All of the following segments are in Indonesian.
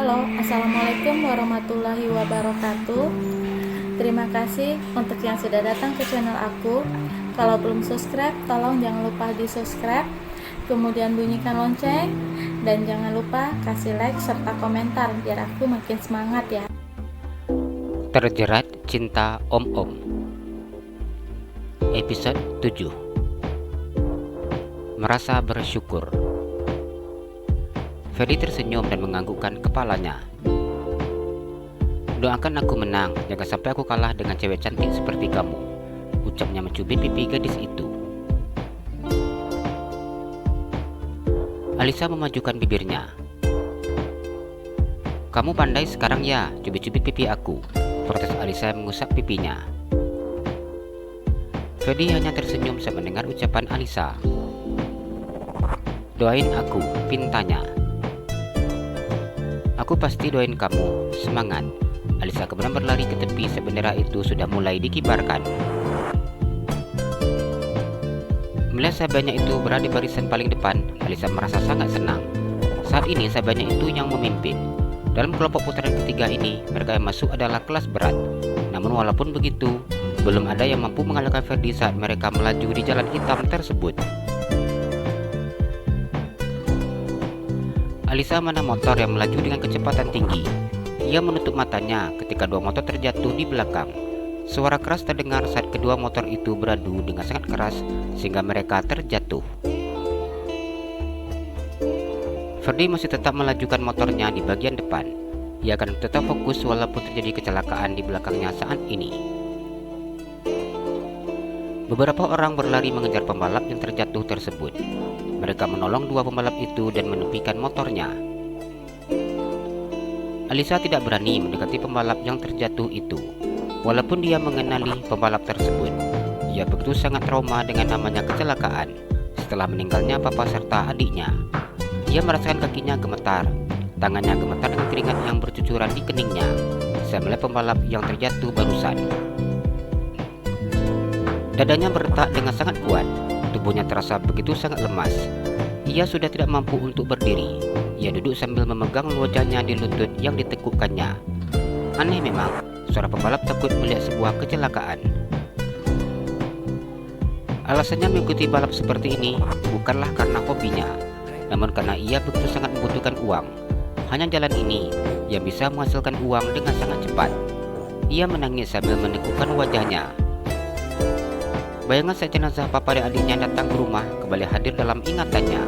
Halo, Assalamualaikum warahmatullahi wabarakatuh. Terima kasih untuk yang sudah datang ke channel aku. Kalau belum subscribe, tolong jangan lupa di subscribe, kemudian bunyikan lonceng, dan jangan lupa kasih like serta komentar biar aku makin semangat ya. Terjerat Cinta Om-Om, episode 7. Merasa bersyukur. Ferdi tersenyum dan menganggukkan kepalanya. Doakan aku menang, jangan sampai aku kalah dengan cewek cantik seperti kamu, ucapnya mencubit pipi gadis itu. Alisa memajukan bibirnya. Kamu pandai sekarang ya, cubit-cubit pipi aku, protes Alisa mengusap pipinya. Ferdi hanya tersenyum saat mendengar ucapan Alisa. Doain aku, pintanya. Aku pasti doain kamu, semangat. Alisa kemudian berlari ke tepi saat bendera itu sudah mulai dikibarkan. Melihat sahabatnya itu berada di barisan paling depan, Alisa merasa sangat senang. Saat ini sahabatnya itu yang memimpin. Dalam kelompok putaran ketiga ini, mereka yang masuk adalah kelas berat. Namun walaupun begitu, belum ada yang mampu mengalahkan Ferdi saat mereka melaju di jalan hitam tersebut. Alisa memandang motor yang melaju dengan kecepatan tinggi. Ia menutup matanya ketika dua motor terjatuh di belakang. Suara keras terdengar saat kedua motor itu beradu dengan sangat keras sehingga mereka terjatuh. Ferdi masih tetap melajukan motornya di bagian depan. Ia akan tetap fokus walaupun terjadi kecelakaan di belakangnya saat ini. Beberapa orang berlari mengejar pembalap yang terjatuh tersebut. Mereka menolong dua pembalap itu dan menepikan motornya. Alisa tidak berani mendekati pembalap yang terjatuh itu. Walaupun dia mengenali pembalap tersebut, ia begitu sangat trauma dengan namanya kecelakaan setelah meninggalnya papa serta adiknya. Ia merasakan kakinya gemetar, tangannya gemetar dengan keringat yang bercucuran di keningnya saat melihat pembalap yang terjatuh barusan. Dadanya berdetak dengan sangat kuat. Tubuhnya terasa begitu sangat lemas. Ia sudah tidak mampu untuk berdiri. Ia duduk sambil memegang wajahnya di lutut yang ditekukkannya. Aneh memang, seorang pembalap takut melihat sebuah kecelakaan. Alasannya mengikuti balap seperti ini bukanlah karena hobinya, namun karena ia begitu sangat membutuhkan uang. Hanya jalan ini yang bisa menghasilkan uang dengan sangat cepat. Ia menangis sambil menekukkan wajahnya. Bayangan saat jenazah papa dan adiknya datang ke rumah kembali hadir dalam ingatannya.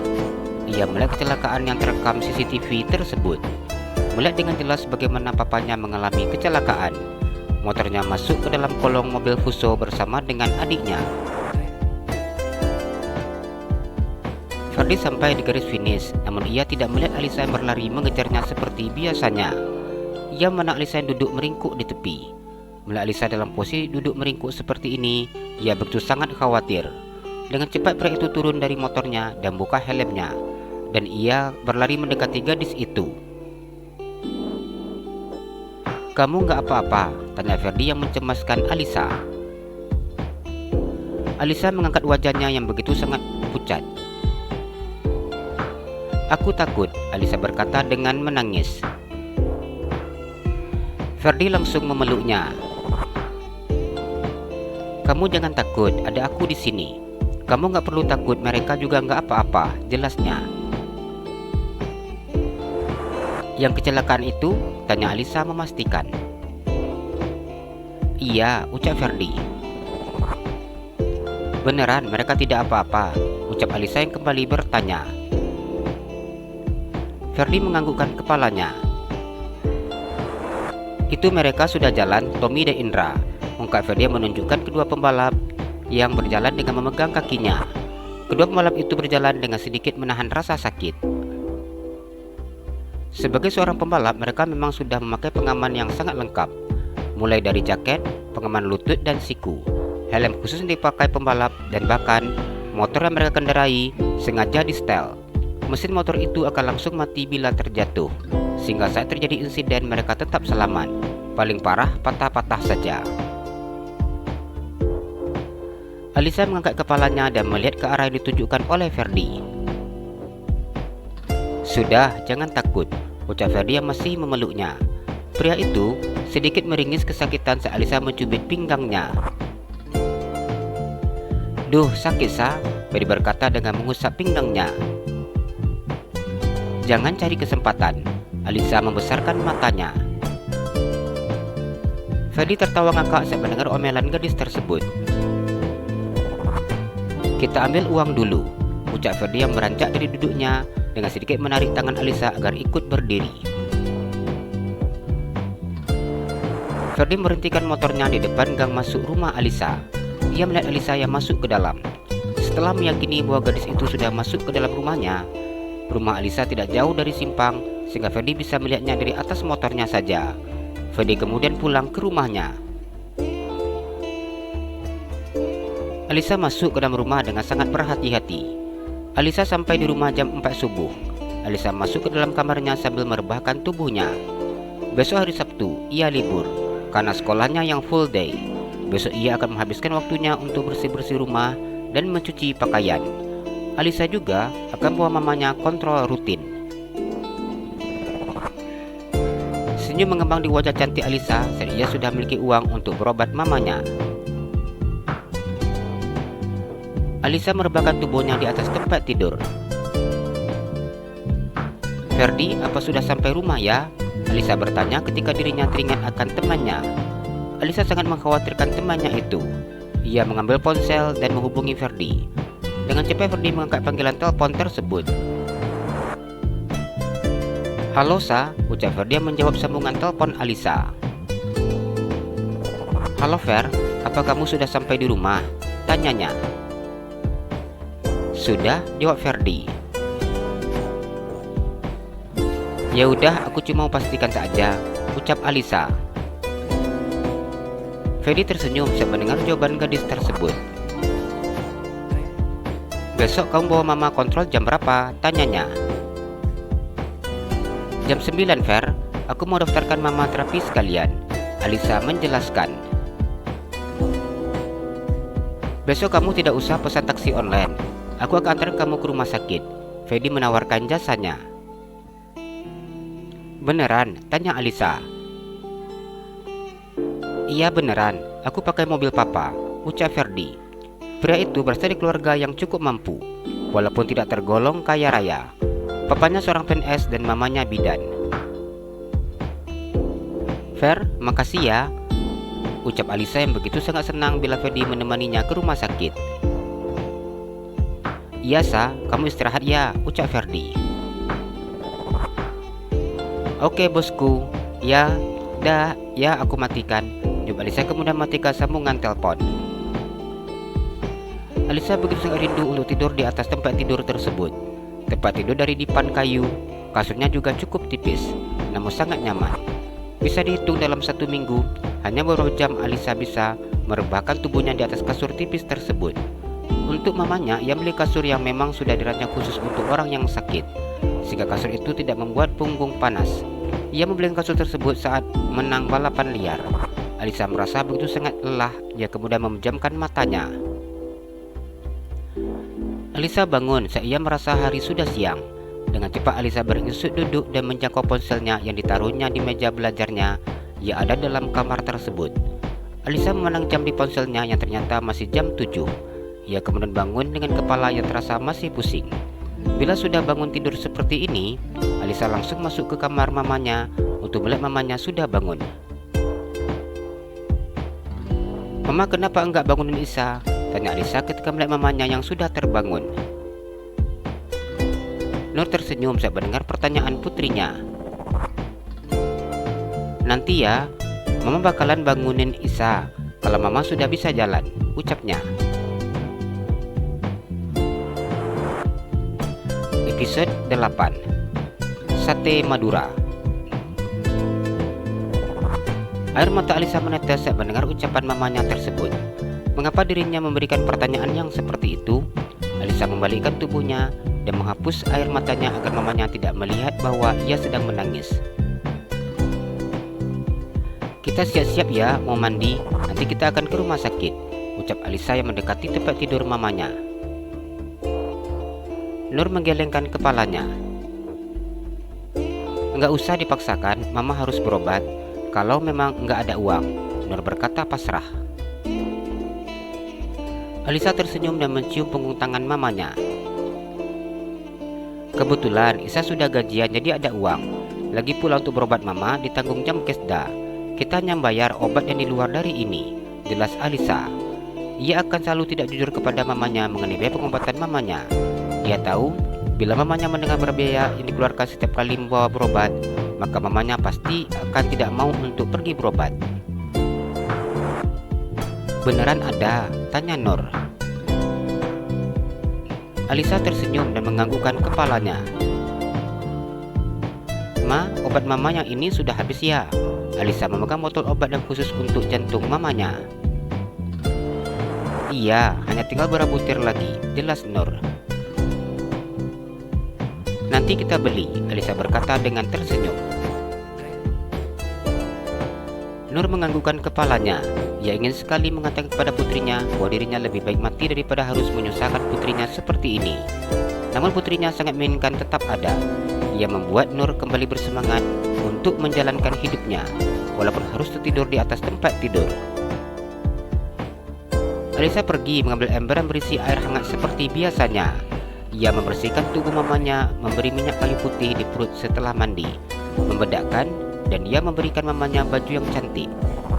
Ia melihat kecelakaan yang terekam CCTV tersebut. Melihat dengan jelas bagaimana papanya mengalami kecelakaan. Motornya masuk ke dalam kolong mobil Fuso bersama dengan adiknya. Ferdi sampai di garis finish, namun ia tidak melihat Alisa yang berlari mengejarnya seperti biasanya. Ia memandang Alisa yang duduk meringkuk di tepi. Melihat Alisa dalam posisi duduk meringkuk seperti ini, ia begitu sangat khawatir. Dengan cepat pria itu turun dari motornya dan buka helmnya, dan ia berlari mendekati gadis itu. Kamu nggak apa-apa? Tanya Ferdi yang mencemaskan Alisa. Alisa mengangkat wajahnya yang begitu sangat pucat. Aku takut, Alisa berkata dengan menangis. Ferdi langsung memeluknya. Kamu jangan takut, ada aku di sini. Kamu nggak perlu takut, mereka juga nggak apa-apa, jelasnya. Yang kecelakaan itu? Tanya Alisa memastikan. Iya, ucap Ferdi. Beneran, mereka tidak apa-apa, ucap Alisa yang kembali bertanya. Ferdi menganggukkan kepalanya. Itu mereka sudah jalan, Tommy dan Indra. Ungkap Ferdi menunjukkan kedua pembalap yang berjalan dengan memegang kakinya. Kedua pembalap itu berjalan dengan sedikit menahan rasa sakit. Sebagai seorang pembalap, mereka memang sudah memakai pengaman yang sangat lengkap. Mulai dari jaket, pengaman lutut dan siku, helm khusus yang dipakai pembalap, dan bahkan motor yang mereka kendarai sengaja di setel. Mesin motor itu akan langsung mati bila terjatuh, sehingga saat terjadi insiden mereka tetap selamat. Paling parah patah-patah saja. Alisa mengangkat kepalanya dan melihat ke arah yang ditunjukkan oleh Ferdi. Sudah, jangan takut. ucap Ferdi yang masih memeluknya. Pria itu sedikit meringis kesakitan saat Alisa mencubit pinggangnya. "Duh, sakit Sa," Ferdi berkata dengan mengusap pinggangnya. "Jangan cari kesempatan." Alisa membesarkan matanya. Ferdi tertawa ngakak saat mendengar omelan gadis tersebut. "Kita ambil uang dulu," ucap Ferdi yang beranjak dari duduknya dengan sedikit menarik tangan Alisa agar ikut berdiri. Ferdi merhentikan motornya di depan gang masuk rumah Alisa. Ia melihat Alisa yang masuk ke dalam. Setelah meyakini bahwa gadis itu sudah masuk ke dalam rumahnya, rumah Alisa tidak jauh dari simpang sehingga Ferdi bisa melihatnya dari atas motornya saja. Ferdi kemudian pulang ke rumahnya. Alisa masuk ke dalam rumah dengan sangat berhati-hati. Alisa sampai di rumah jam 4 subuh. Alisa masuk ke dalam kamarnya sambil merebahkan tubuhnya. Besok hari Sabtu, ia libur karena sekolahnya yang full day. Besok ia akan menghabiskan waktunya untuk bersih-bersih rumah dan mencuci pakaian. Alisa juga akan bawa mamanya kontrol rutin. Senyum mengembang di wajah cantik Alisa saat ia sudah memiliki uang untuk berobat mamanya. Alisa merebahkan tubuhnya di atas tempat tidur. "Ferdi, apa sudah sampai rumah ya?" Alisa bertanya ketika dirinya teringat akan temannya. Alisa sangat mengkhawatirkan temannya itu. Ia mengambil ponsel dan menghubungi Ferdi. Dengan cepat Ferdi mengangkat panggilan telepon tersebut. "Halo Sa," ucap Ferdi yang menjawab sambungan telepon Alisa. "Halo Fer, apa kamu sudah sampai di rumah?" tanyanya. "Sudah," jawab Ferdi. "Ya udah, aku cuma mau pastikan saja," ucap Alisa. Ferdi tersenyum saat mendengar jawaban gadis tersebut. "Besok kamu bawa mama kontrol jam berapa?" tanyanya. "Jam 9 Fer, aku mau daftarkan mama terapi sekalian," Alisa menjelaskan. "Besok kamu tidak usah pesan taksi online. Aku akan antar kamu ke rumah sakit." Ferdi menawarkan jasanya. "Beneran?" tanya Alisa. "Iya beneran, aku pakai mobil papa," ucap Ferdi. Pria itu berasal dari keluarga yang cukup mampu, walaupun tidak tergolong kaya raya. Papanya seorang PNS dan mamanya bidan. "Fer, makasih ya," ucap Alisa yang begitu sangat senang bila Ferdi menemaninya ke rumah sakit. "Iya Sa, kamu istirahat ya," ucap Ferdi. "Oke bosku, ya, dah, ya aku matikan," jawab Alisa kemudian matikan sambungan telepon. Alisa begitu sangat rindu untuk tidur di atas tempat tidur tersebut. Tempat tidur dari dipan kayu, kasurnya juga cukup tipis, namun sangat nyaman. Bisa dihitung dalam 1 minggu, hanya beberapa jam Alisa bisa merebahkan tubuhnya di atas kasur tipis tersebut. Untuk mamanya, ia beli kasur yang memang sudah dirancang khusus untuk orang yang sakit, sehingga kasur itu tidak membuat punggung panas. Ia membeli kasur tersebut saat menang balapan liar. Alisa merasa begitu sangat lelah, ia kemudian memejamkan matanya. Alisa bangun saat ia merasa hari sudah siang. Dengan cepat Alisa beringsut duduk dan menjangkau ponselnya yang ditaruhnya di meja belajarnya. Ia ada dalam kamar tersebut. Alisa memandang jam di ponselnya yang ternyata masih jam 7. Ia kemudian bangun dengan kepala yang terasa masih pusing. Bila sudah bangun tidur seperti ini, Alisa langsung masuk ke kamar mamanya untuk melihat mamanya sudah bangun. "Mama, kenapa enggak bangunin Isa?" tanya Alisa ketika melihat mamanya yang sudah terbangun. Nur tersenyum saat mendengar pertanyaan putrinya. "Nanti ya, Mama bakalan bangunin Isa kalau Mama sudah bisa jalan," ucapnya. Episode 8, Sate Madura. Air mata Alisa menetes saat mendengar ucapan mamanya tersebut. Mengapa dirinya memberikan pertanyaan yang seperti itu? Alisa membalikkan tubuhnya dan menghapus air matanya agar mamanya tidak melihat bahwa ia sedang menangis. "Kita siap-siap ya, mau mandi, nanti kita akan ke rumah sakit," ucap Alisa yang mendekati tempat tidur mamanya. Nur menggelengkan kepalanya. Nggak usah dipaksakan, Mama harus berobat. Kalau memang nggak ada uang, Nur berkata pasrah. Alisa tersenyum dan mencium punggung tangan mamanya. Kebetulan Isa sudah gajian jadi ada uang. Lagi pula untuk berobat Mama ditanggung jam Kesda. Kita hanya bayar obat yang di luar dari ini, jelas Alisa. Ia akan selalu tidak jujur kepada mamanya mengenai biaya pengobatan mamanya. Ia tahu bila mamanya mendengar berbiaya yang dikeluarkan setiap kali membawa berobat, maka mamanya pasti akan tidak mau untuk pergi berobat. Beneran ada? Tanya Nur. Alisa tersenyum dan menganggukkan kepalanya. Ma, obat mama yang ini sudah habis ya. Alisa memegang botol obat yang khusus untuk jantung mamanya. Iya, hanya tinggal beberapa butir lagi, jelas Nur. Nanti kita beli, Alisa berkata dengan tersenyum. Nur menganggukkan kepalanya. Ia ingin sekali mengatakan kepada putrinya bahwa dirinya lebih baik mati daripada harus menyusahkan putrinya seperti ini. Namun putrinya sangat menginginkan tetap ada. Ia membuat Nur kembali bersemangat untuk menjalankan hidupnya, walaupun harus tertidur di atas tempat tidur. Alisa pergi mengambil ember yang berisi air hangat seperti biasanya. Ia membersihkan tubuh mamanya, memberi minyak kayu putih di perut setelah mandi, membedakkan, dan ia memberikan mamanya baju yang cantik,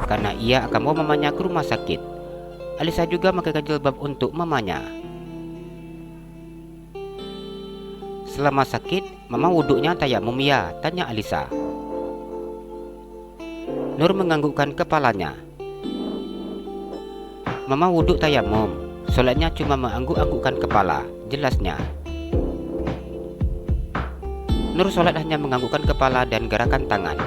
karena ia akan bawa mamanya ke rumah sakit. Alisa juga memakai jilbab untuk mamanya. Selama sakit, Mama wuduknya tayamum ya? Tanya Alisa. Nur menganggukkan kepalanya. Mama wuduk tayamum, solatnya cuma mengangguk-anggukkan kepala, jelasnya. Nur solat hanya menganggukkan kepala dan gerakan tangan.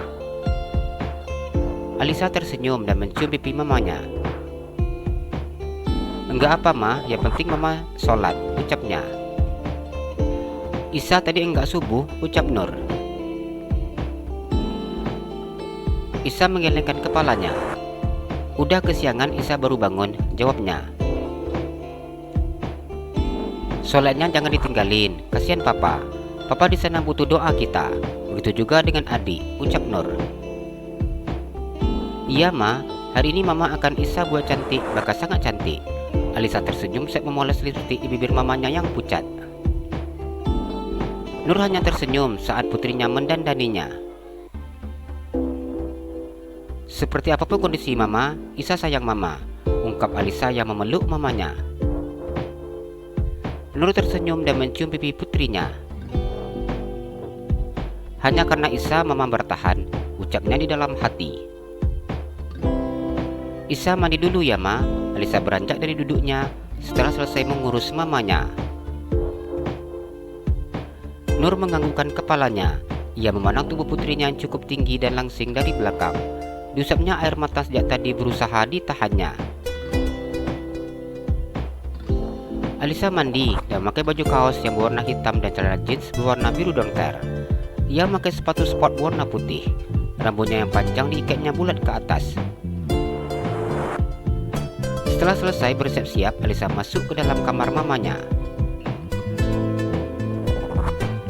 Alisa tersenyum dan mencium pipi mamanya. Enggak apa Ma, yang penting Mama solat, ucapnya. Isa tadi enggak subuh, ucap Nur. Isa menggelengkan kepalanya. Udah kesiangan, Isa baru bangun, jawabnya. Solatnya jangan ditinggalin, kasihan Papa. Papa di sana butuh doa kita. Begitu juga dengan adik, ucap Nur. Iya Ma, hari ini Mama akan Isa buat cantik, bakal sangat cantik. Alisa tersenyum saat memoles lipstik di bibir mamanya yang pucat. Nur hanya tersenyum saat putrinya mendandaninya. Seperti apapun kondisi Mama, Isa sayang Mama, ungkap Alisa yang memeluk mamanya. Nur tersenyum dan mencium pipi putrinya. Hanya karena Isa Mama bertahan, ucapnya di dalam hati. Isa mandi dulu ya Ma. Alisa beranjak dari duduknya setelah selesai mengurus mamanya. Nur menganggukkan kepalanya. Ia memandang tubuh putrinya yang cukup tinggi dan langsing dari belakang. Diusapnya air mata sejak tadi berusaha ditahannya. Alisa mandi dan memakai baju kaos yang berwarna hitam dan celana jeans berwarna biru dongker. Ia memakai sepatu sport warna putih. Rambutnya yang panjang diikatnya bulat ke atas. Setelah selesai bersiap-siap, Alisa masuk ke dalam kamar mamanya.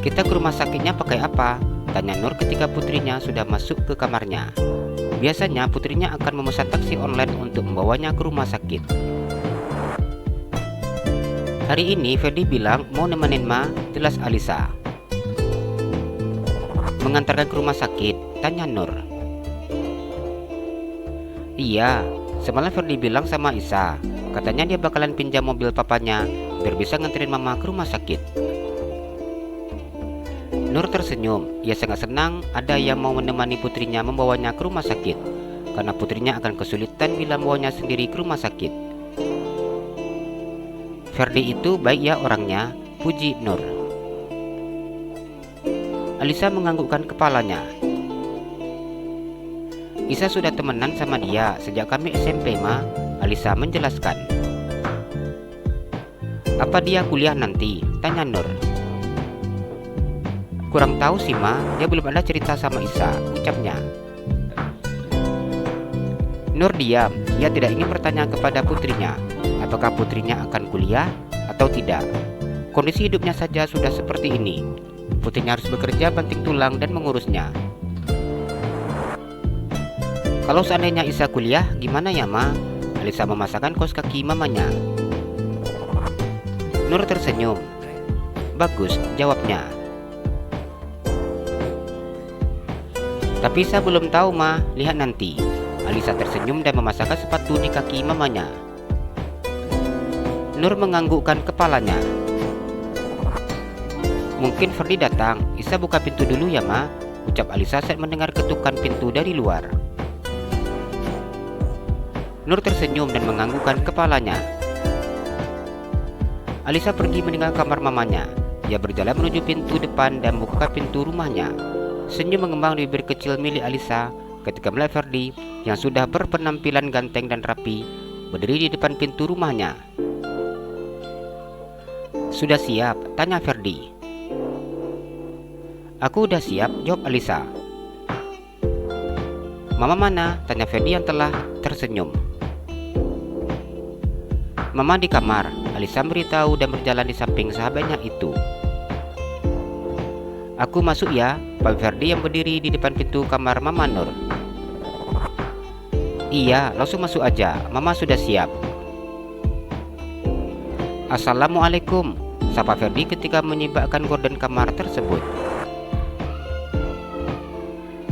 Kita ke rumah sakitnya pakai apa? Tanya Nur ketika putrinya sudah masuk ke kamarnya. Biasanya putrinya akan memesan taksi online untuk membawanya ke rumah sakit. Hari ini Ferdi bilang mau nemenin Ma, jelas Alisa. Mengantarkan ke rumah sakit? Tanya Nur. Iya, semalam Ferdi bilang sama Isa, katanya dia bakalan pinjam mobil papanya biar bisa nganterin Mama ke rumah sakit. Nur tersenyum. Ia sangat senang ada yang mau menemani putrinya membawanya ke rumah sakit, karena putrinya akan kesulitan bila membawanya sendiri ke rumah sakit. Ferdi itu baik ya orangnya, puji Nur. Alisa menganggukkan kepalanya. Isa sudah temenan sama dia sejak kami SMP Ma, Alisa menjelaskan. Apa dia kuliah nanti? Tanya Nur. Kurang tahu sih Ma, dia belum ada cerita sama Isa, ucapnya. Nur diam. Ia tidak ingin bertanya kepada putrinya apakah putrinya akan kuliah atau tidak. Kondisi hidupnya saja sudah seperti ini. putrinya harus bekerja banting tulang dan mengurusnya. Kalau seandainya Isa kuliah, gimana ya, Ma? Alisa memasangkan kaos kaki mamanya. Nur tersenyum. Bagus, jawabnya. Tapi Isa belum tahu, Ma. Lihat nanti. Alisa tersenyum dan memasangkan sepatu di kaki mamanya. Nur menganggukkan kepalanya. Mungkin Ferdi datang. Isa buka pintu dulu ya, Ma, ucap Alisa saat mendengar ketukan pintu dari luar. Nur tersenyum dan menganggukkan kepalanya. Alisa pergi meninggalkan kamar mamanya. Ia berjalan menuju pintu depan dan membuka pintu rumahnya. Senyum mengembang di bibir kecil milik Alisa ketika melihat Ferdi yang sudah berpenampilan ganteng dan rapi berdiri di depan pintu rumahnya. Sudah siap? Tanya Ferdi. Aku udah siap, jawab Alisa. Mama mana? Tanya Ferdi yang telah tersenyum. Mama di kamar, Alisa beritahu dan berjalan di samping sahabatnya itu. Aku masuk ya, Pak Ferdi yang berdiri di depan pintu kamar Mama Nur. Iya, langsung masuk aja, Mama sudah siap. Assalamualaikum, sapa Ferdi ketika menyibakkan gorden kamar tersebut.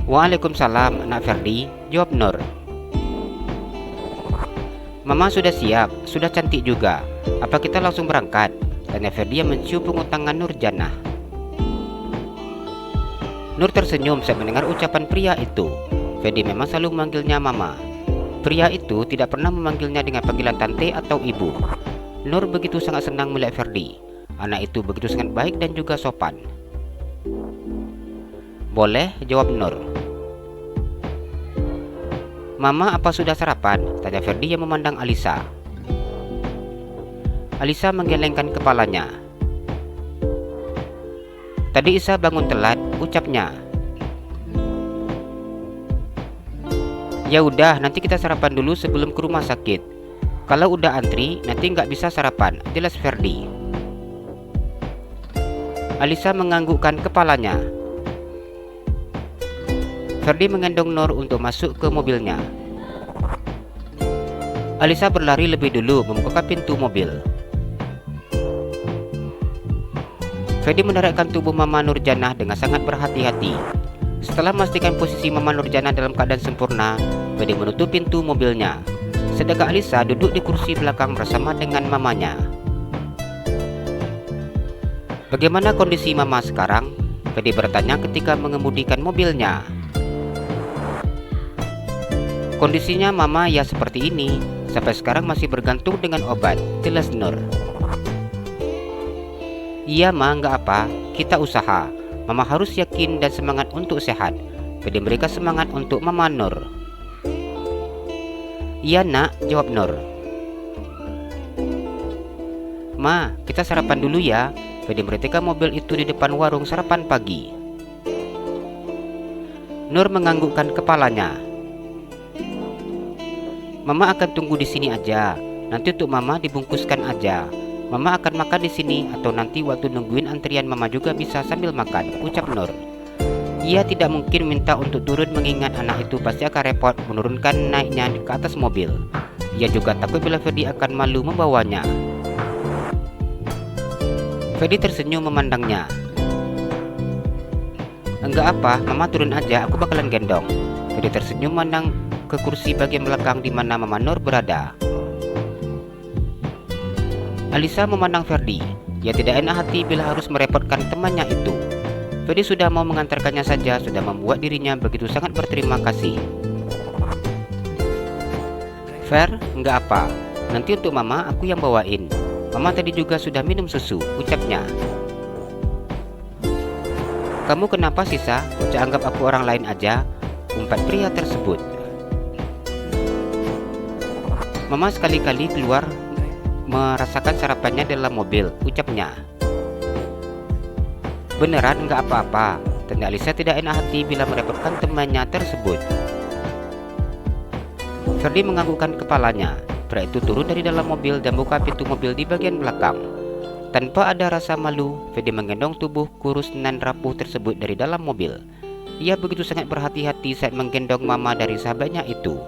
Waalaikumsalam, Nak Ferdi, jawab Nur. Mama sudah siap, sudah cantik juga. Apa kita langsung berangkat? Tanya Ferdi yang mencium pungut tangan Nurjanah. Nur tersenyum saat mendengar ucapan pria itu. Ferdi memang selalu memanggilnya Mama. Pria itu tidak pernah memanggilnya dengan panggilan tante atau ibu. Nur begitu sangat senang melihat Ferdi. Anak itu begitu sangat baik dan juga sopan. Boleh, jawab Nur. Mama, apa sudah sarapan? Tanya Ferdi yang memandang Alisa. Alisa menggelengkan kepalanya. Tadi Isa bangun telat, ucapnya. Ya udah, nanti kita sarapan dulu sebelum ke rumah sakit. Kalau udah antri, nanti nggak bisa sarapan, jelas Ferdi. Alisa menganggukkan kepalanya. Ferdi menggendong Nur untuk masuk ke mobilnya. Alisa berlari lebih dulu membuka pintu mobil. Ferdi mendaratkan tubuh Mama Nurjanah dengan sangat berhati-hati. Setelah memastikan posisi Mama Nurjanah dalam keadaan sempurna, Ferdi menutup pintu mobilnya. Sedangkan Alisa duduk di kursi belakang bersama dengan mamanya. Bagaimana kondisi Mama sekarang? Ferdi bertanya ketika mengemudikan mobilnya. Kondisinya Mama ya seperti ini, sampai sekarang masih bergantung dengan obat, jelas Nur. Iya Ma, nggak apa, kita usaha. Mama harus yakin dan semangat untuk sehat. Ferdi memberikan semangat untuk Mama Nur. Iya nak, jawab Nur. Ma, kita sarapan dulu ya. Ferdi merhentikan mobil itu di depan warung sarapan pagi. Nur menganggukkan kepalanya. Mama akan tunggu di sini aja. Nanti untuk Mama dibungkuskan aja. Mama akan makan di sini atau nanti waktu nungguin antrian Mama juga bisa sambil makan, ucap Nur. Ia tidak mungkin minta untuk turun mengingat anak itu pasti akan repot menurunkan naiknya ke atas mobil. Ia juga takut bila Ferdi akan malu membawanya. Ferdi tersenyum memandangnya. Enggak apa, Mama turun aja, aku bakalan gendong. Ferdi tersenyum memandang ke kursi bagian belakang di mana Mama Nur berada. Alisa memandang Ferdi. Ia tidak enak hati bila harus merepotkan temannya itu. Ferdi sudah mau mengantarkannya saja, sudah membuat dirinya begitu sangat berterima kasih. Fer, enggak apa. Nanti untuk Mama aku yang bawain. Mama tadi juga sudah minum susu, ucapnya. Kamu kenapa Sisa? Ucap anggap aku orang lain aja, umpat pria tersebut. Mama sekali-kali keluar merasakan sarapannya dalam mobil, ucapnya. Beneran nggak apa-apa. Tanda Alisa tidak enak hati bila merepotkan temannya tersebut. Ferdi menganggukkan kepalanya. Pria itu turun dari dalam mobil dan buka pintu mobil di bagian belakang. Tanpa ada rasa malu, Ferdi menggendong tubuh kurus nan rapuh tersebut dari dalam mobil. Ia begitu sangat berhati-hati saat menggendong mama dari sahabatnya itu.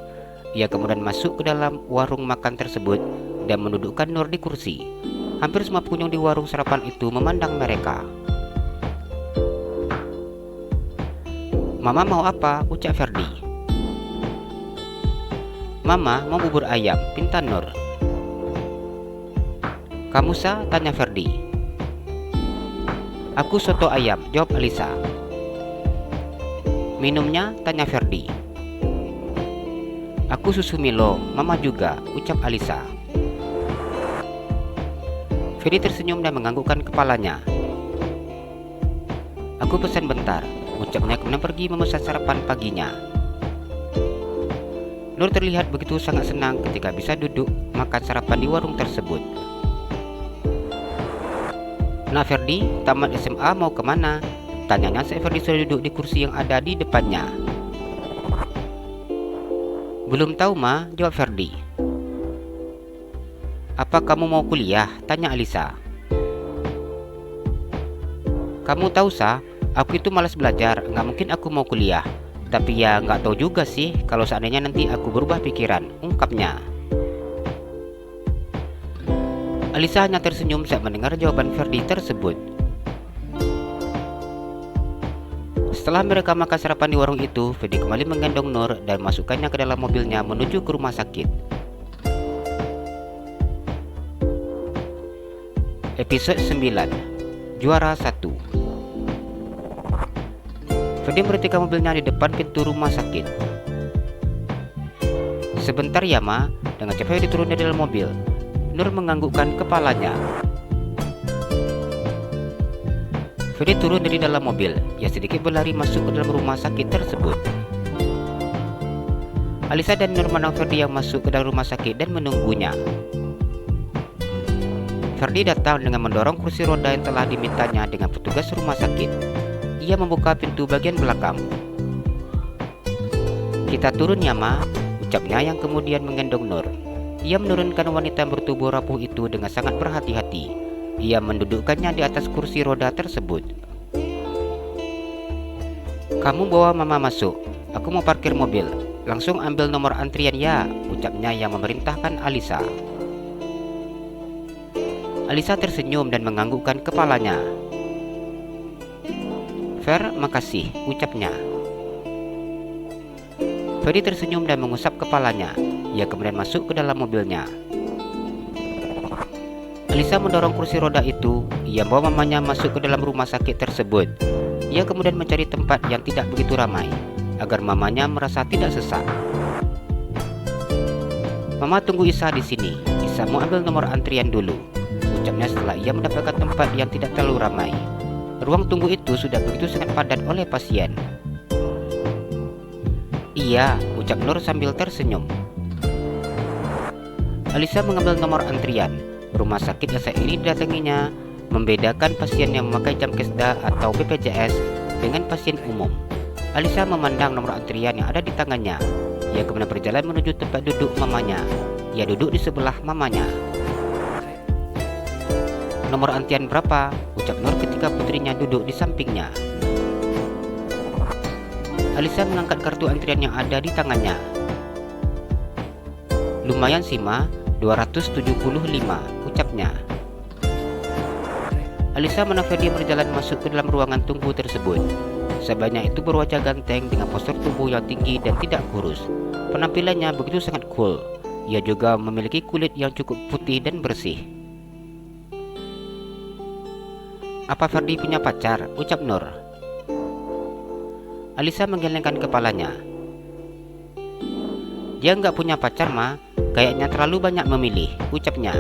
Ia kemudian masuk ke dalam warung makan tersebut dan mendudukkan Nur di kursi. Hampir semua pengunjung di warung sarapan itu memandang mereka. "Mama mau apa?" ucap Ferdi. "Mama mau bubur ayam," pinta Nur. "Kamu Sa?" tanya Ferdi. "Aku soto ayam," jawab Alisa. "Minumnya?" tanya Ferdi. "Aku susu Milo, Mama juga," ucap Alisa. Ferdi tersenyum dan menganggukkan kepalanya. "Aku pesan bentar," ucapnya kemudian pergi memesan sarapan paginya. Nur terlihat begitu sangat senang ketika bisa duduk makan sarapan di warung tersebut. "Nah Ferdi, tamat SMA mau kemana?" tanyanya saat Ferdi sudah duduk di kursi yang ada di depannya. "Belum tahu Ma," jawab Ferdi. "Apa kamu mau kuliah?" tanya Alisa. "Kamu tahu Sa, aku itu malas belajar, nggak mungkin aku mau kuliah. Tapi ya nggak tahu juga sih kalau seandainya nanti aku berubah pikiran," ungkapnya. Alisa hanya tersenyum saat mendengar jawaban Ferdi tersebut. Setelah mereka makan sarapan di warung itu, Ferdi kembali menggendong Nur dan masukkannya ke dalam mobilnya menuju ke rumah sakit. Episode 9, Juara 1. Ferdi berhentikan mobilnya di depan pintu rumah sakit. "Sebentar ya Ma," dengan cepat Ferdi turun dari dalam mobil. Nur menganggukkan kepalanya. Ferdi turun dari dalam mobil. Ia sedikit berlari masuk ke dalam rumah sakit tersebut. Alisa dan Nur memandang Ferdi yang masuk ke dalam rumah sakit dan menunggunya. Ferdi datang dengan mendorong kursi roda yang telah dimintanya dengan petugas rumah sakit. Ia membuka pintu bagian belakang. "Kita turun ya Ma," ucapnya yang kemudian menggendong Nur. Ia menurunkan wanita yang bertubuh rapuh itu dengan sangat berhati-hati. Ia mendudukkannya di atas kursi roda tersebut. "Kamu bawa Mama masuk. Aku mau parkir mobil. Langsung ambil nomor antrian ya," ucapnya yang memerintahkan Alisa. Alisa tersenyum dan menganggukkan kepalanya. "Fer, makasih," ucapnya. Ferdi tersenyum dan mengusap kepalanya. Ia kemudian masuk ke dalam mobilnya. Alisa mendorong kursi roda itu. Ia membawa mamanya masuk ke dalam rumah sakit tersebut. Ia kemudian mencari tempat yang tidak begitu ramai agar mamanya merasa tidak sesak. "Mama tunggu Isa di sini. Isa mau ambil nomor antrian dulu," ucapnya setelah ia mendapatkan tempat yang tidak terlalu ramai. Ruang tunggu itu sudah begitu sangat padat oleh pasien. "Iya," ucap Nur sambil tersenyum. Alisa mengambil nomor antrian. Rumah sakit yang saat ini didatanginya membedakan pasien yang memakai jam kesda atau BPJS dengan pasien umum. Alisa memandang nomor antrian yang ada di tangannya. Ia kemudian berjalan menuju tempat duduk mamanya. Ia duduk di sebelah mamanya. "Nomor antrian berapa?" ucap Nur ketika putrinya duduk di sampingnya. Alisa mengangkat kartu antrian yang ada di tangannya. "Lumayan sih Ma, 275," ucapnya. Alisa menafsir dia berjalan masuk ke dalam ruangan tunggu tersebut. Sebanyak itu berwajah ganteng dengan postur tubuh yang tinggi dan tidak kurus. Penampilannya begitu sangat cool. Ia juga memiliki kulit yang cukup putih dan bersih. "Apa Ferdi punya pacar?" ucap Nur. Alisa menggelengkan kepalanya. "Dia nggak punya pacar Ma, kayaknya terlalu banyak memilih," ucapnya.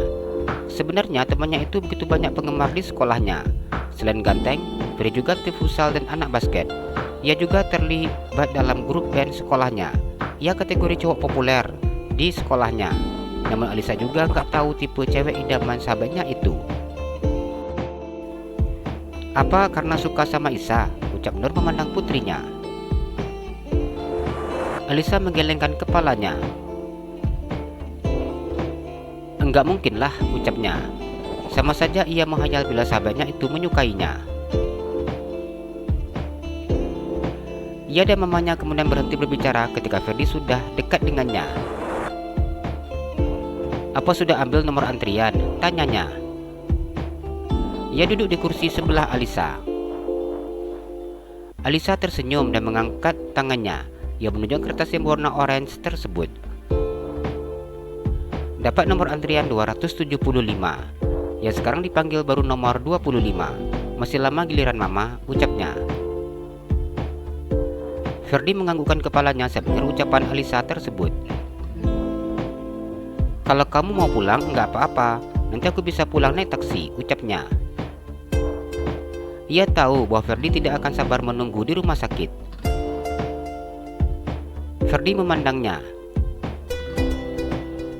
Sebenarnya temannya itu begitu banyak penggemar di sekolahnya. Selain ganteng, Ferdi juga tim futsal dan anak basket. Ia juga terlibat dalam grup band sekolahnya. Ia kategori cowok populer di sekolahnya. Namun Alisa juga nggak tahu tipe cewek idaman sahabatnya itu. "Apa karena suka sama Isa?" ucap Nur memandang putrinya. Alisa menggelengkan kepalanya. "Enggak mungkin lah," ucapnya. Sama saja ia menghayal bila sahabatnya itu menyukainya. Ia dan mamanya kemudian berhenti berbicara ketika Ferdi sudah dekat dengannya. "Apa sudah ambil nomor antrian?" tanyanya. Ia duduk di kursi sebelah Alisa. Alisa tersenyum dan mengangkat tangannya. Ia menunjuk kertas yang berwarna orange tersebut. "Dapat nomor antrian 275. Ya sekarang dipanggil baru nomor 25. Masih lama giliran mama," ucapnya. Ferdi menganggukkan kepalanya saat mendengar ucapan Alisa tersebut. "Kalau kamu mau pulang, nggak apa-apa. Nanti aku bisa pulang naik taksi," ucapnya. Ia tahu bahwa Ferdi tidak akan sabar menunggu di rumah sakit. Ferdi memandangnya.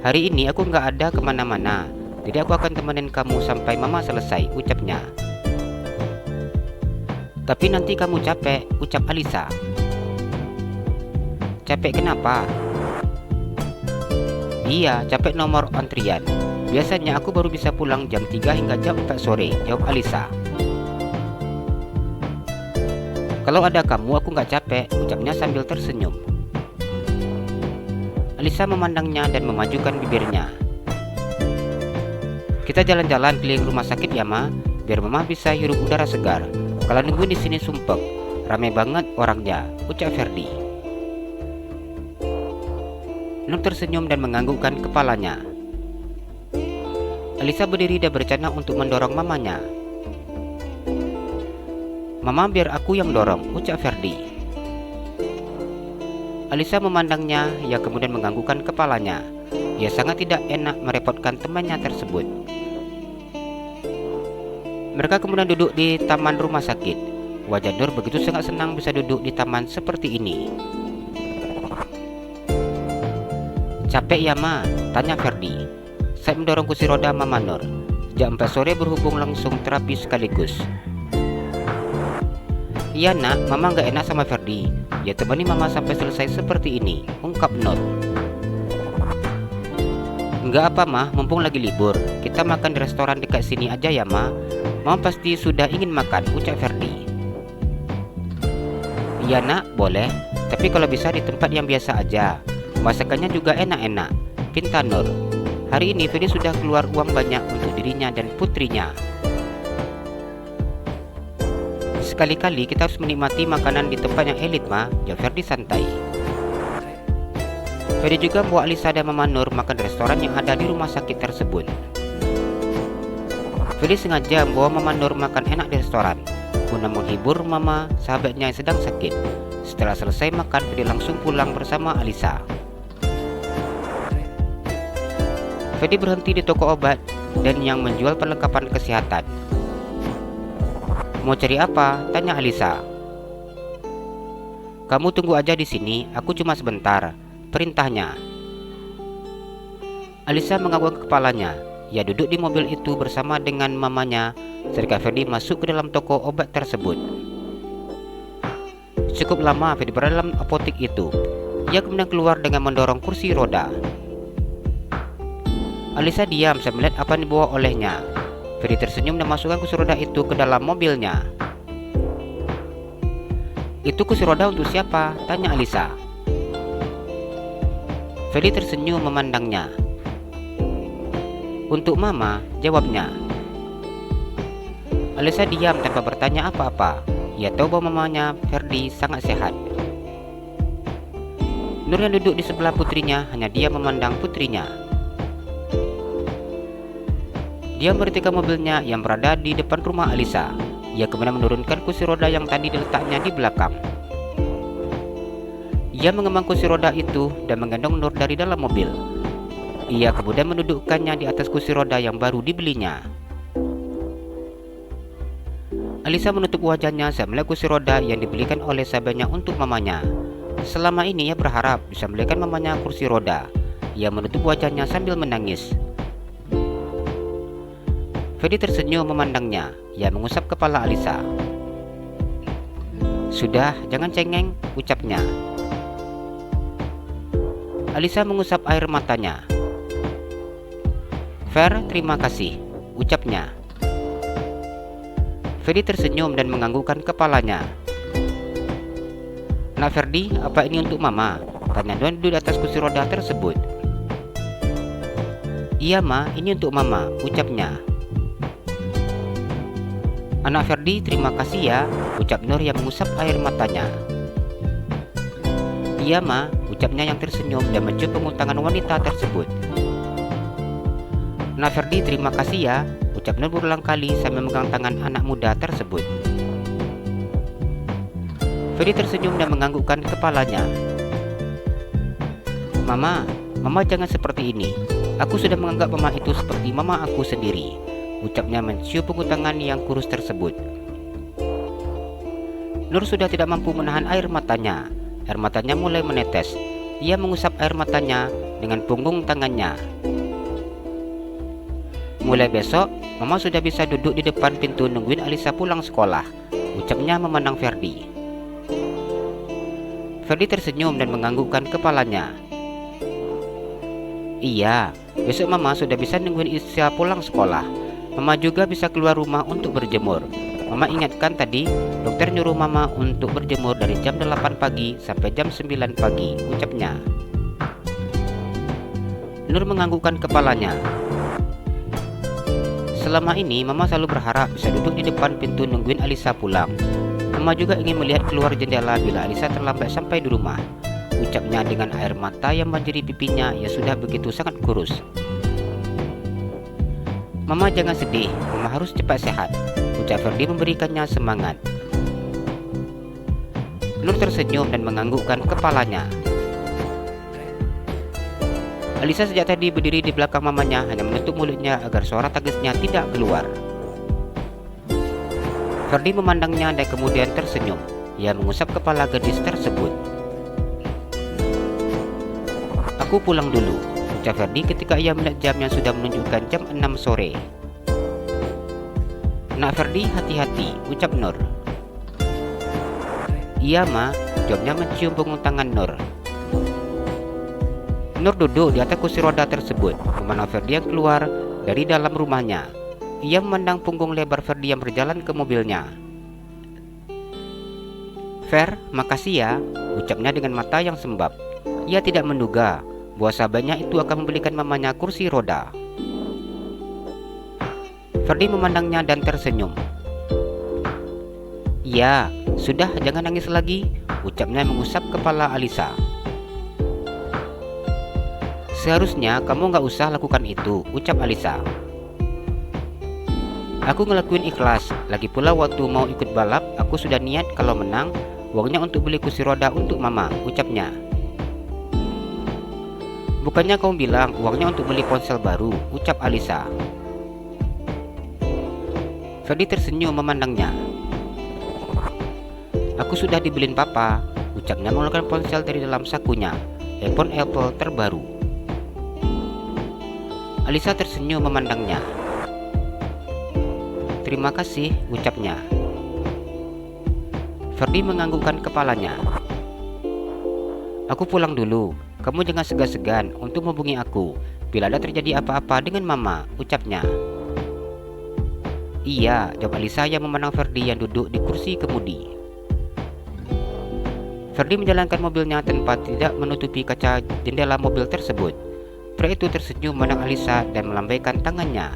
"Hari ini aku nggak ada kemana-mana, jadi aku akan temenin kamu sampai mama selesai," ucapnya. "Tapi nanti kamu capek," ucap Alisa. "Capek kenapa?" "Iya, capek nomor antrian. Biasanya aku baru bisa pulang jam 3 hingga jam 4 sore," jawab Alisa. "Kalau ada kamu aku nggak capek," ucapnya sambil tersenyum. Alisa memandangnya dan memajukan bibirnya. "Kita jalan-jalan keliling rumah sakit ya, Ma, biar Mama bisa hirup udara segar. Kalau nungguin di sini sumpek, ramai banget orangnya," ucap Ferdi. Nur tersenyum dan menganggukkan kepalanya. Alisa berdiri dan berencana untuk mendorong mamanya. "Mama, biar aku yang dorong," ucap Ferdi. Alisa memandangnya, ia kemudian menganggukkan kepalanya. Ia sangat tidak enak merepotkan temannya tersebut. Mereka kemudian duduk di taman rumah sakit. Wajah Nur begitu sangat senang bisa duduk di taman seperti ini. "Capek ya, Ma?" tanya Ferdi saat mendorong kursi roda Mama Nur. Jam 4 sore berhubung langsung terapi sekaligus. "Iya nak, Mama nggak enak sama Ferdi. Ya temani Mama sampai selesai seperti ini," ungkap Nur. "Nggak apa Ma, mumpung lagi libur. Kita makan di restoran dekat sini aja ya Ma. Mama pasti sudah ingin makan," ucap Ferdi. "Iya nak, boleh. Tapi kalau bisa di tempat yang biasa aja. Masakannya juga enak-enak," pinta Nur. Hari ini Ferdi sudah keluar uang banyak untuk dirinya dan putrinya. "Sekali-kali kita harus menikmati makanan di tempat yang elit, Ma," jawab Ferdi santai. Ferdi juga membawa Alisa dan Mama Nur makan di restoran yang ada di rumah sakit tersebut. Ferdi sengaja membawa Mama Nur makan enak di restoran guna menghibur Mama sahabatnya yang sedang sakit. Setelah selesai makan, Ferdi langsung pulang bersama Alisa. Ferdi berhenti di toko obat dan yang menjual perlengkapan kesehatan. "Mau cari apa?" tanya Alisa. "Kamu tunggu aja di sini, aku cuma sebentar," perintahnya. Alisa mengangguk kepalanya. Ia duduk di mobil itu bersama dengan mamanya ketika Ferdi masuk ke dalam toko obat tersebut. Cukup lama Ferdi berada dalam apotek itu. Ia kemudian keluar dengan mendorong kursi roda. Alisa diam saat melihat apa yang dibawa olehnya. Ferdi tersenyum dan masukkan kursi roda itu ke dalam mobilnya. "Itu kursi roda untuk siapa?" tanya Alisa. Ferdi tersenyum memandangnya. "Untuk Mama," jawabnya. Alisa diam tanpa bertanya apa-apa. Ia tahu bahwa mamanya Ferdi sangat sehat. Nur yang duduk di sebelah putrinya hanya dia memandang putrinya. Dia berhentikan mobilnya yang berada di depan rumah Alisa. Ia kemudian menurunkan kursi roda yang tadi diletaknya di belakang. Ia mengembang kursi roda itu dan menggendong Nur dari dalam mobil. Ia kemudian mendudukkannya di atas kursi roda yang baru dibelinya. Alisa menutup wajahnya saat melihat kursi roda yang dibelikan oleh sahabatnya untuk mamanya. Selama ini ia berharap bisa membelikan mamanya kursi roda. Ia menutup wajahnya sambil menangis. Ferdi tersenyum memandangnya. Ia mengusap kepala Alisa. "Sudah, jangan cengeng," ucapnya. Alisa mengusap air matanya. "Fer, terima kasih," ucapnya. Ferdi tersenyum dan menganggukkan kepalanya. "Nak Ferdi, apa ini untuk Mama?" tanya Nur duduk di atas kursi roda tersebut. "Iya Ma, ini untuk Mama," ucapnya. "Anak Ferdi, terima kasih ya," ucap Nur yang mengusap air matanya. "Iya Ma," ucapnya yang tersenyum dan mencium punggung tangan wanita tersebut. "Anak Ferdi, terima kasih ya," ucap Nur berulang kali sambil memegang tangan anak muda tersebut. Ferdi tersenyum dan menganggukkan kepalanya. Mama jangan seperti ini. Aku sudah menganggap Mama itu seperti Mama aku sendiri," ucapnya mencium punggung tangan yang kurus tersebut. Nur sudah tidak mampu menahan air matanya. Air matanya mulai menetes. Ia mengusap air matanya dengan punggung tangannya. "Mulai besok, Mama sudah bisa duduk di depan pintu nungguin Alisa pulang sekolah," ucapnya memandang Ferdi. Ferdi tersenyum dan menganggukkan kepalanya. "Iya, besok Mama sudah bisa nungguin Alisa pulang sekolah. Mama juga bisa keluar rumah untuk berjemur. Mama ingatkan tadi, dokter nyuruh Mama untuk berjemur dari jam 8 pagi sampai jam 9 pagi, ucapnya. Nur menganggukkan kepalanya. "Selama ini Mama selalu berharap bisa duduk di depan pintu nungguin Alisa pulang. Mama juga ingin melihat keluar jendela bila Alisa terlambat sampai di rumah," ucapnya dengan air mata yang banjiri pipinya yang sudah begitu sangat kurus. "Mama jangan sedih, Mama harus cepat sehat," ucap Ferdi memberikannya semangat. Nur tersenyum dan menganggukkan kepalanya. Alisa sejak tadi berdiri di belakang mamanya hanya menutup mulutnya agar suara tangisnya tidak keluar. Ferdi memandangnya dan kemudian tersenyum. Ia mengusap kepala gadis tersebut. "Aku pulang dulu," ucap Ferdi ketika ia melihat jam yang sudah menunjukkan jam 6 sore. "Nak Ferdi, hati-hati," ucap Nur. "Iya Ma," jawabnya mencium punggung tangan Nur. Nur duduk di atas kursi roda tersebut, memandang Ferdi yang keluar dari dalam rumahnya. Ia memandang punggung lebar Ferdi yang berjalan ke mobilnya. "Fer, makasih ya," ucapnya dengan mata yang sembab. Ia tidak menduga bahwa sahabatnya itu akan membelikan mamanya kursi roda. Ferdi memandangnya dan tersenyum. "Iya, sudah jangan nangis lagi," ucapnya mengusap kepala Alisa. "Seharusnya kamu gak usah lakukan itu," ucap Alisa. "Aku ngelakuin ikhlas, lagi pula waktu mau ikut balap, aku sudah niat kalau menang, uangnya untuk beli kursi roda untuk Mama," ucapnya. "Bukannya kamu bilang uangnya untuk beli ponsel baru," ucap Alisa. Ferdi tersenyum memandangnya. "Aku sudah dibeliin Papa," ucapnya mengeluarkan ponsel dari dalam sakunya, handphone Apple terbaru. Alisa tersenyum memandangnya. "Terima kasih," ucapnya. Ferdi menganggukkan kepalanya. "Aku pulang dulu. Kamu jangan segan-segan untuk menghubungi aku bila ada terjadi apa-apa dengan Mama," ucapnya. "Iya," jawab Alisa yang memandang Ferdi yang duduk di kursi kemudi. Ferdi menjalankan mobilnya tanpa tidak menutupi kaca jendela mobil tersebut. Pria itu tersenyum memandang Alisa dan melambaikan tangannya.